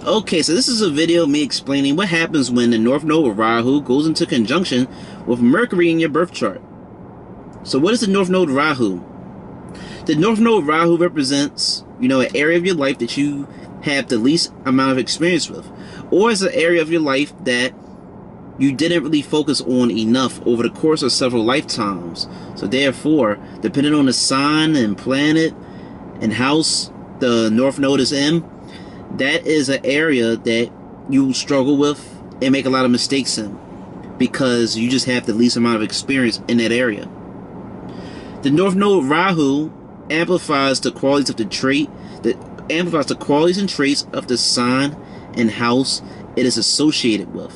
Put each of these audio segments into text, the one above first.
Okay, so this is a video of me explaining what happens when the North Node of Rahu goes into conjunction with Mercury in your birth chart. So what is the North Node of Rahu? The North Node of Rahu represents, an area of your life that you have the least amount of experience with. Or it's an area of your life that you didn't really focus on enough over the course of several lifetimes. So therefore, depending on the sign and planet and house the North Node is in, that is an area that you struggle with and make a lot of mistakes in, because you just have the least amount of experience in that area. The North Node Rahu amplifies the qualities of the trait, that amplifies the qualities and traits of the sign and house it is associated with.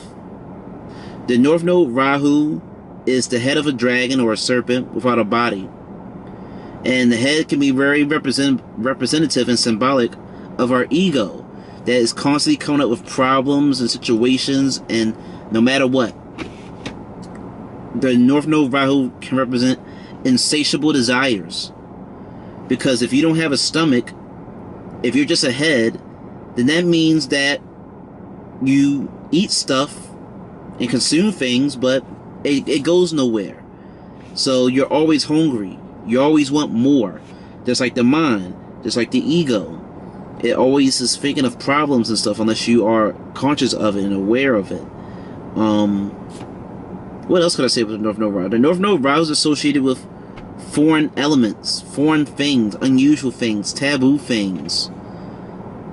The North Node Rahu is the head of a dragon or a serpent without a body. And the head can be very representative and symbolic of our ego that is constantly coming up with problems and situations, and no matter what. The North Node Rahu can represent insatiable desires. Because if you don't have a stomach, if you're just a head, then that means that you eat stuff and consume things, but it goes nowhere. So you're always hungry. You always want more. Just like the mind, just like the ego. It always is thinking of problems and stuff unless you are conscious of it and aware of it. What else could I say about the North Node Rahu? The North Node Rahu is associated with foreign elements, foreign things, unusual things, taboo things.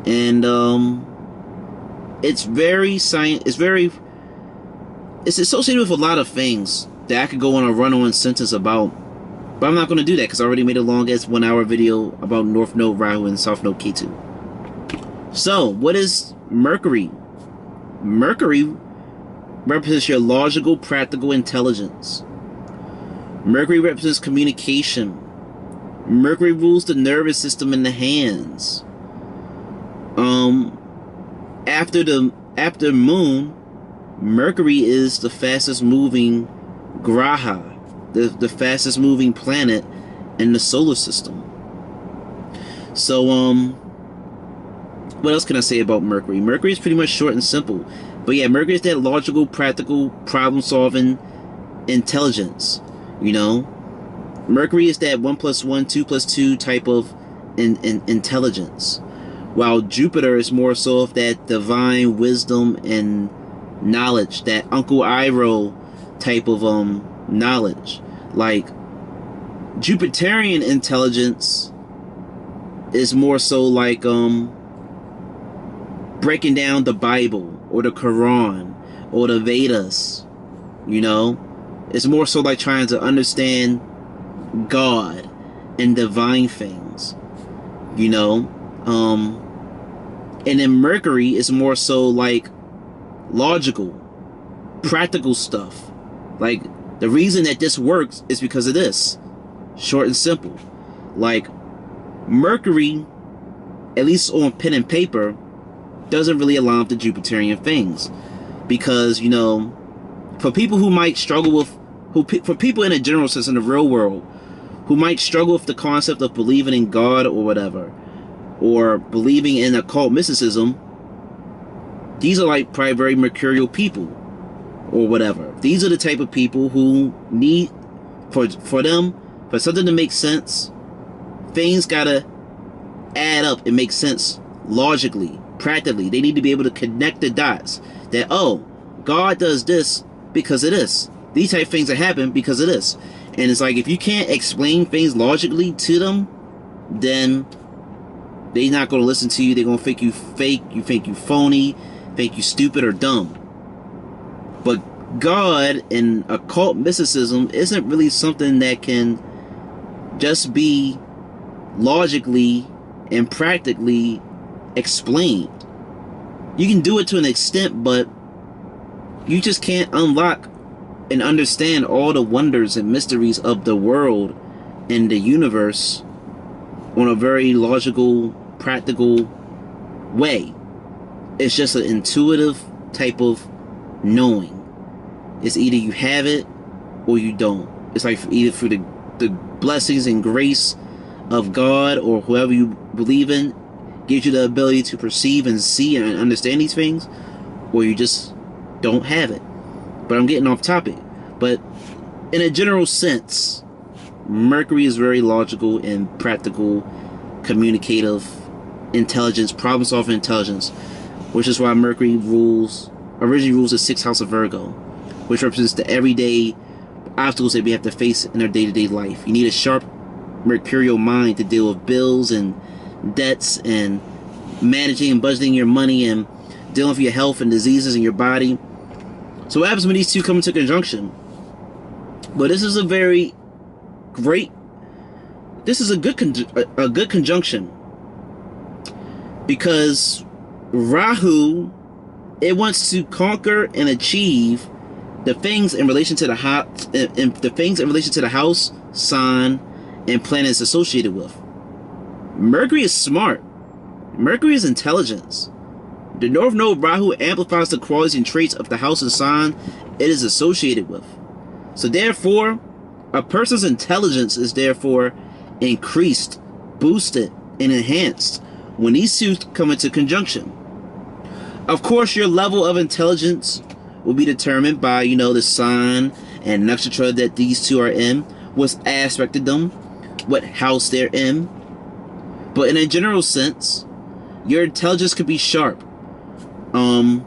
And it's associated with a lot of things that I could go on a run-on sentence about. But I'm not going to do that because I already made a long-ass 1-hour video about North Node Rahu and South Node Ketu. So, what is Mercury? Mercury represents your logical, practical intelligence. Mercury represents communication. Mercury rules the nervous system in the hands. After Moon, Mercury is the fastest moving graha, the fastest moving planet in the solar system. So, what else can I say about Mercury? Mercury is pretty much short and simple. But yeah, Mercury is that logical, practical, problem-solving intelligence. Mercury is that 1 + 1, 2 + 2 type of intelligence. While Jupiter is more so of that divine wisdom and knowledge, that Uncle Iroh type of knowledge. Like, Jupiterian intelligence is more so like breaking down the Bible or the Quran or the Vedas. It's more so like trying to understand God and divine things. And then Mercury is more so like logical, practical stuff. Like, the reason that this works is because of this. Short and simple. Like, Mercury, at least on pen and paper, doesn't really align with the Jupiterian things. Because, for people who might struggle with, for people in a general sense in the real world, who might struggle with the concept of believing in God or whatever, or believing in occult mysticism, these are like probably very mercurial people or whatever. These are the type of people who need, for something to make sense, things gotta add up and make sense logically, practically. They need to be able to connect the dots that, oh, God does this because of this. These type of things that happen because of this. And it's like, if you can't explain things logically to them, then they're not going to listen to you. They're going to think you fake, you think you phony, think you stupid or dumb. But God and occult mysticism isn't really something that can just be logically and practically explained. You can do it to an extent, but you just can't unlock and understand all the wonders and mysteries of the world and the universe on a very logical, practical way. It's just an intuitive type of knowing. It's either you have it or you don't. It's like either through the blessings and grace of God or whoever you believe in, gives you the ability to perceive and see and understand these things, or you just don't have it. But I'm getting off topic. But in a general sense, Mercury is very logical and practical, communicative, intelligence, problem-solving intelligence, which is why Mercury originally rules the 6th house of Virgo, which represents the everyday obstacles that we have to face in our day-to-day life. You need a sharp mercurial mind to deal with bills and debts and managing and budgeting your money and dealing with your health and diseases in your body. So what happens when these two come into conjunction? Well, this is a very great, this is a good conjunction, because Rahu, it wants to conquer and achieve the things in relation to the house, sign, and planets associated with. Mercury is smart. Mercury is intelligence. The North Node Rahu amplifies the qualities and traits of the house and sign it is associated with. So therefore, a person's intelligence is therefore increased, boosted, and enhanced when these two come into conjunction. Of course, your level of intelligence will be determined by, the sign and nakshatra that these two are in, what's aspected them, what house they're in. But in a general sense, your intelligence could be sharp. And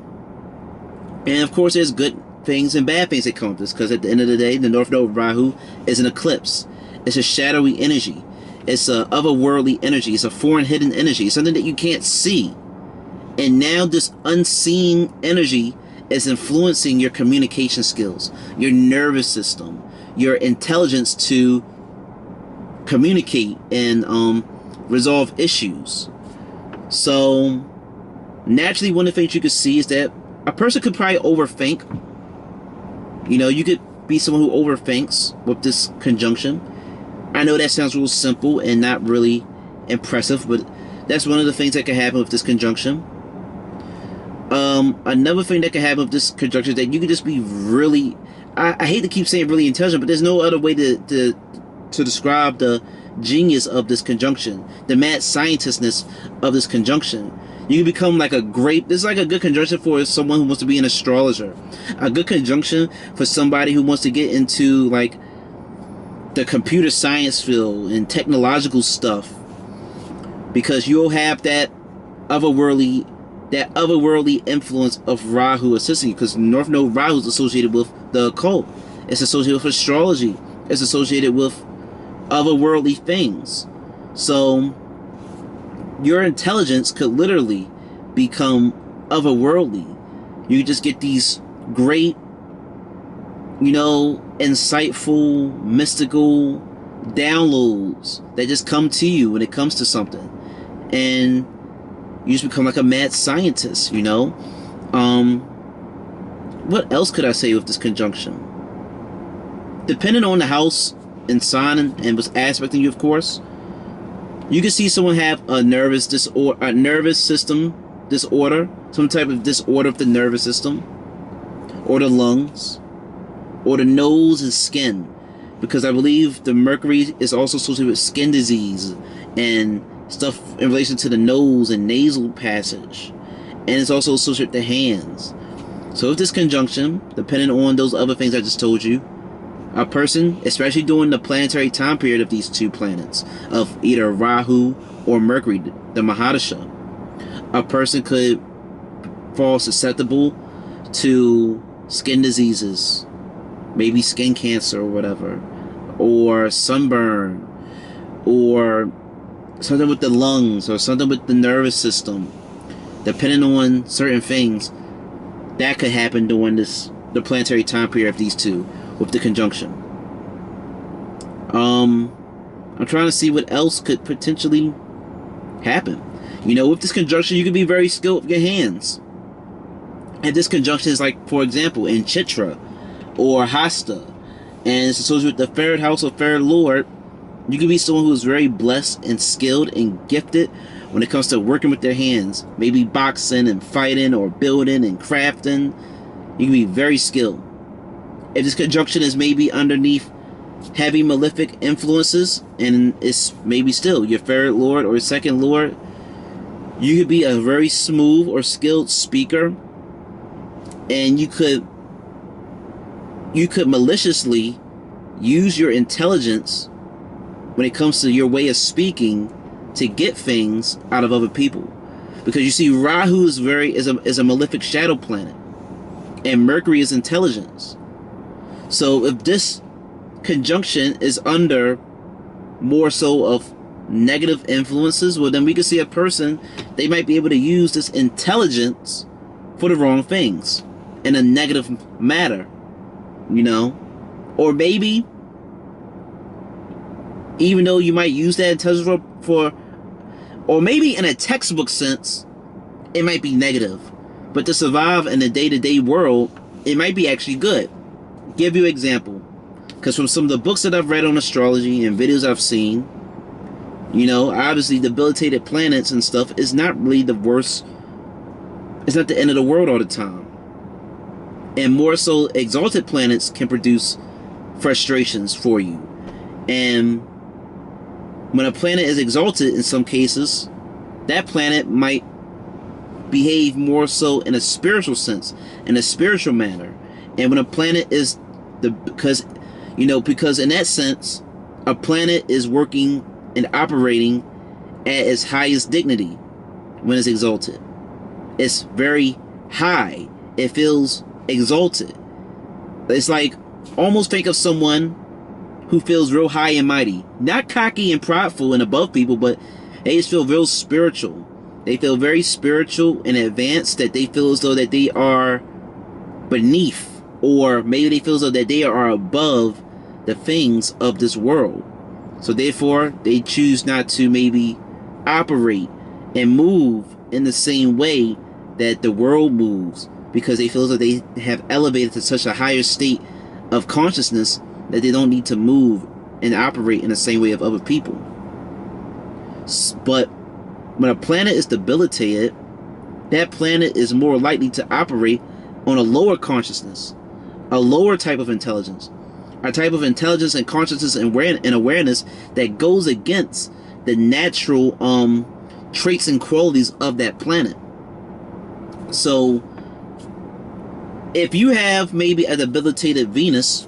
of course, there's good things and bad things that come with this, because at the end of the day, the North Node Rahu is an eclipse. It's a shadowy energy. It's a otherworldly energy. It's a foreign hidden energy. It's something that you can't see. And now this unseen energy is influencing your communication skills, your nervous system, your intelligence to communicate and resolve issues. So naturally, one of the things you could see is that a person could probably overthink. You could be someone who overthinks with this conjunction. I know that sounds real simple and not really impressive, but that's one of the things that can happen with this conjunction. Another thing that can happen with this conjunction is that you could just be really, I hate to keep saying really intelligent, but there's no other way to describe the genius of this conjunction, the mad scientistness of this conjunction. You can become like this is like a good conjunction for someone who wants to be an astrologer. A good conjunction for somebody who wants to get into like the computer science field and technological stuff, because you'll have that otherworldly influence of Rahu assisting you, because North Node Rahu is associated with the occult. It's associated with astrology. It's associated with otherworldly things. So your intelligence could literally become otherworldly. You just get these great, insightful, mystical downloads that just come to you when it comes to something. And you just become like a mad scientist, What else could I say with this conjunction? Depending on the house and sign and what's aspecting you, of course, you can see someone have a nervous system disorder, some type of disorder of the nervous system, or the lungs, or the nose and skin, because I believe the Mercury is also associated with skin disease and stuff in relation to the nose and nasal passage, and it's also associated with the hands. So with this conjunction, depending on those other things I just told you, a person, especially during the planetary time period of these two planets, of either Rahu or Mercury, the Mahadasha, a person could fall susceptible to skin diseases, maybe skin cancer or whatever, or sunburn, or something with the lungs, or something with the nervous system. Depending on certain things, that could happen during the planetary time period of these two, with the conjunction. I'm trying to see what else could potentially happen. With this conjunction, you could be very skilled with your hands. And this conjunction is like, for example, in Chitra or Hasta, and it's associated with the third house of third lord. You could be someone who is very blessed and skilled and gifted when it comes to working with their hands. Maybe boxing and fighting, or building and crafting. You can be very skilled. If this conjunction is maybe underneath heavy malefic influences, and it's maybe still your third lord or second lord, You could be a very smooth or skilled speaker, and you could maliciously use your intelligence when it comes to your way of speaking to get things out of other people. Because you see, Rahu is a malefic shadow planet, and Mercury is intelligence. So if this conjunction is under more so of negative influences, well, then we can see a person, they might be able to use this intelligence for the wrong things in a negative matter, you know? Or maybe, even though you might use that intelligence for or maybe in a textbook sense, it might be negative. But to survive in the day-to-day world, it might be actually good. Give you an example. Because from some of the books that I've read on astrology and videos I've seen, you know, obviously debilitated planets and stuff is not really the worst. It's not the end of the world all the time. And more so, exalted planets can produce frustrations for you. And when a planet is exalted, in some cases, that planet might behave more so in a spiritual sense, in a spiritual manner. And when a planet is because in that sense, a planet is working and operating at its highest dignity when it's exalted. It's very high. It feels exalted. It's like, almost think of someone who feels real high and mighty. Not cocky and prideful and above people, but they just feel real spiritual. They feel very spiritual and advanced, that they feel as though that they are beneath, or maybe they feel as though that they are above the things of this world. So therefore, they choose not to maybe operate and move in the same way that the world moves, because they feel as though they have elevated to such a higher state of consciousness that they don't need to move and operate in the same way of other people. But when a planet is debilitated, that planet is more likely to operate on a lower consciousness, a lower type of intelligence, a type of intelligence and consciousness and awareness that goes against the natural traits and qualities of that planet. So if you have maybe a debilitated Venus,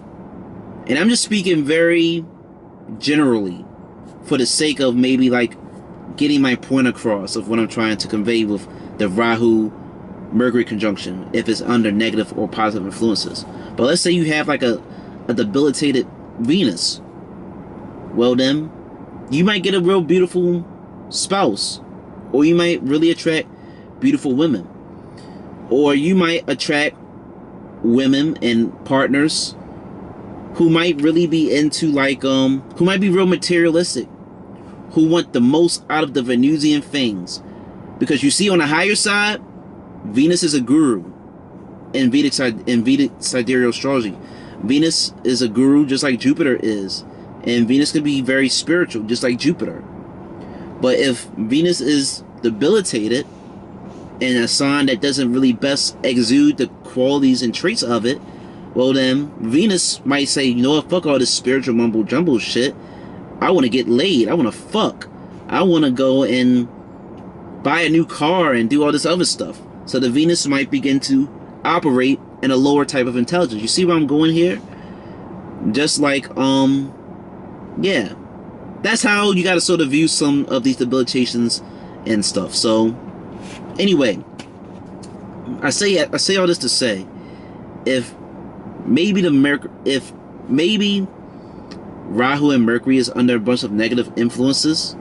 and I'm just speaking very generally for the sake of maybe like getting my point across of what I'm trying to convey with the Rahu Mercury conjunction, if it's under negative or positive influences. But let's say you have like a debilitated Venus. Well, then you might get a real beautiful spouse, or you might really attract beautiful women, or you might attract women and partners who might really be into like who might be real materialistic, who want the most out of the Venusian things. Because you see, on the higher side, Venus is a guru in Vedic sidereal astrology. Venus is a guru just like Jupiter is, and Venus can be very spiritual just like Jupiter. But if Venus is debilitated in a sign that doesn't really best exude the qualities and traits of it, well then Venus might say, you know what, fuck all this spiritual mumbo jumbo shit. I want to get laid. I want to fuck. I want to go and buy a new car and do all this other stuff. So the Venus might begin to operate in a lower type of intelligence. You see where I'm going here? Just like, yeah. That's how you got to sort of view some of these debilitations and stuff. So, anyway, I say all this to say, if maybe Rahu and Mercury is under a bunch of negative influences,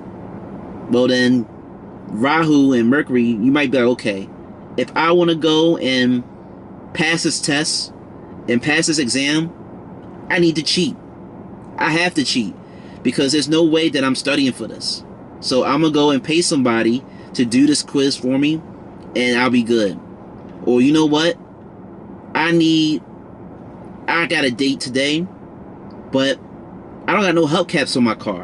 well then Rahu and Mercury, you might be like, okay, if I want to go and pass this test and pass this exam, I need to cheat. I have to cheat, because there's no way that I'm studying for this. So I'm gonna go and pay somebody to do this quiz for me, and I'll be good. Or you know what, I got a date today, but I don't got no hubcaps on my car.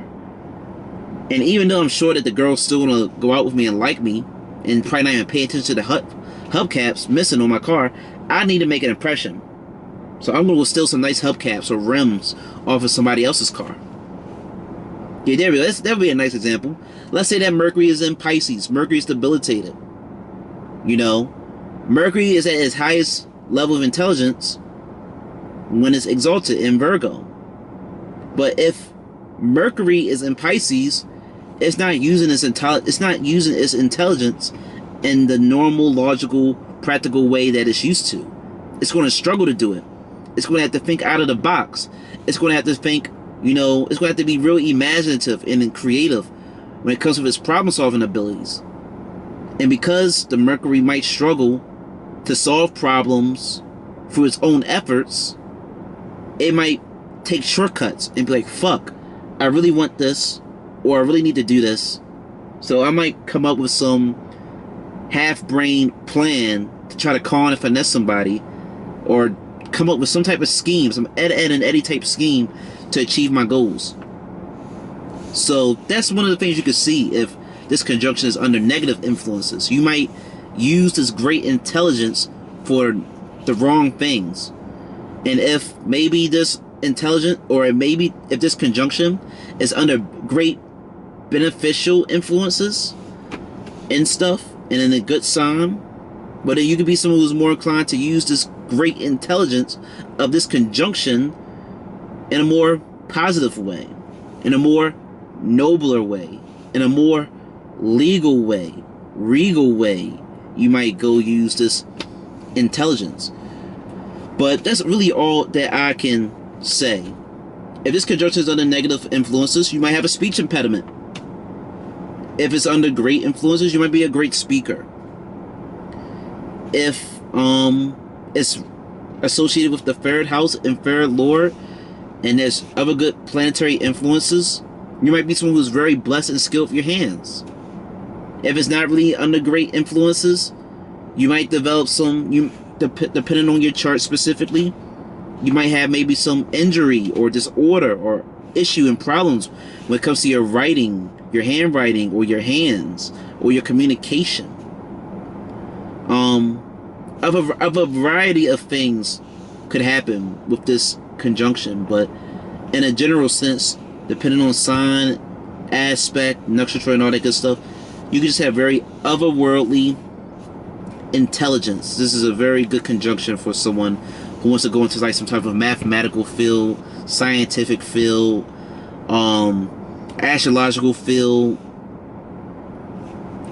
And even though I'm sure that the girl's still gonna go out with me and like me, and probably not even pay attention to the hubcaps missing on my car, I need to make an impression. So I'm gonna steal some nice hubcaps or rims off of somebody else's car. Yeah, there we go. That would be a nice example. Let's say that Mercury is in Pisces. Mercury is debilitated. You know, Mercury is at its highest level of intelligence when it's exalted in Virgo. But if Mercury is in Pisces, it's not using its intelligence in the normal, logical, practical way that it's used to. It's going to struggle to do it. It's going to have to think out of the box. It's going to have to think, it's going to have to be real imaginative and creative when it comes to its problem-solving abilities. And because the Mercury might struggle to solve problems through its own efforts, it might take shortcuts and be like, fuck, I really want this, or I really need to do this. So I might come up with some half-brained plan to try to con and finesse somebody, or come up with some type of scheme, some Ed and Eddie type scheme to achieve my goals. So that's one of the things you could see if this conjunction is under negative influences. You might use this great intelligence for the wrong things. And if maybe this intelligent, or maybe if this conjunction is under great beneficial influences and stuff, and in a good sign, but then you could be someone who's more inclined to use this great intelligence of this conjunction in a more positive way, in a more nobler way, in a more legal way, regal way. You might go use this intelligence. But that's really all that I can say. If this conjunction is under negative influences, you might have a speech impediment. If it's under great influences, you might be a great speaker. If it's associated with the third house and third lord, and there's other good planetary influences, you might be someone who's very blessed and skilled with your hands. If it's not really under great influences, you might develop depending on your chart specifically, you might have maybe some injury or disorder or issue and problems when it comes to your writing, your handwriting, or your hands, or your communication. Of a variety of things could happen with this conjunction, but in a general sense, depending on sign, aspect, nakshatra, and all that good stuff, you can just have very otherworldly intelligence. This is a very good conjunction for someone who wants to go into like some type of mathematical field, scientific field, astrological field.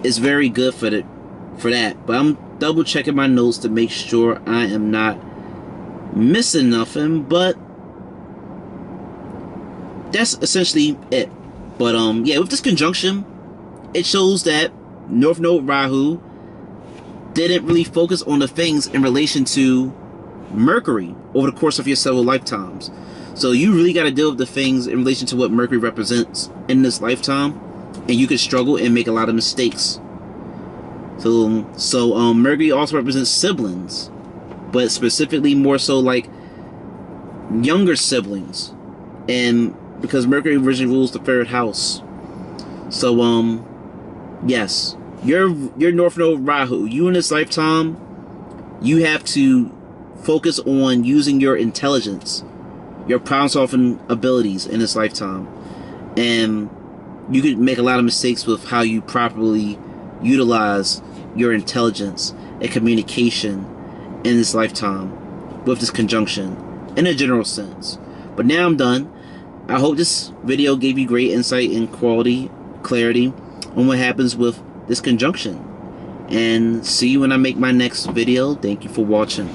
It's very good for that. But I'm double checking my notes to make sure I am not missing nothing. But that's essentially it. But yeah, with this conjunction, it shows that North Node Rahu didn't really focus on the things in relation to Mercury over the course of your several lifetimes. So you really got to deal with the things in relation to what Mercury represents in this lifetime, and you could struggle and make a lot of mistakes. So Mercury also represents siblings, but specifically more so like younger siblings, and because Mercury originally rules the third house. So yes, your North Node Rahu, you in this lifetime, you have to focus on using your intelligence, your problem-solving abilities in this lifetime, and you could make a lot of mistakes with how you properly utilize your intelligence and communication in this lifetime with this conjunction in a general sense. But now I'm done. I hope this video gave you great insight and clarity on what happens with this conjunction. And see you when I make my next video. Thank you for watching.